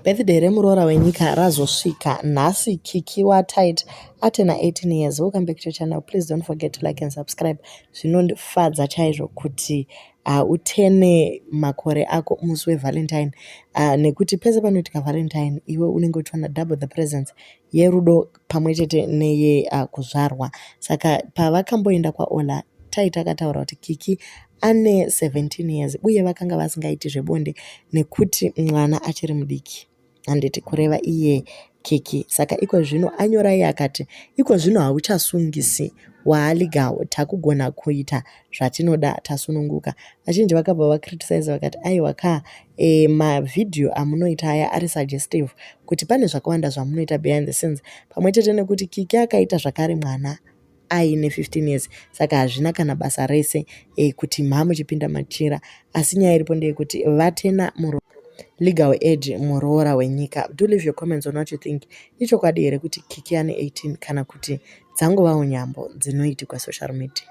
Birthday remuroora wenyika razosvika nhasi. Kiki WaTytie atena 18 years. Welcome back to your channel. Please don't forget to like and subscribe. Zvinondifadza chaizvo kuti utene makore ako musi wevalentine, nekuti pese panoitika valentine iwe unenge uchiwana double the presents yerudo pamwe chete neye kuzvarwa. Saka pavakamboenda kwaola, Tytie akataura kuti Kiki ane 17 years uye vakanga vasingaiti zvebonde nekuti mwana achiri mudiki, handiti kureva iye Kiki. Saka iko zvino anyora iye akati iko zvino hauchasungisi waaligawo, takugona kuita zvatinoda tasununguka. Vazhinji vakabva vakriticize vakati aiwa ka mavhidhiyo amunoita aya ari suggestive kuti pane zvakawanda zvamunoita behind the scenes, pamwe chete nekuti Kiki akaita zvakare mwana aine 15 years, saka hazvina kana basa rese kuti mamuchipinda machira. Asi nyaya iripo ndeyekuti vatena legal age muroora wenyika. Do leave your comments on what you think. Ichokwadi here kuti Kiki ane 18 kana kuti dzangovawo nyambo dzinoitikwa social media.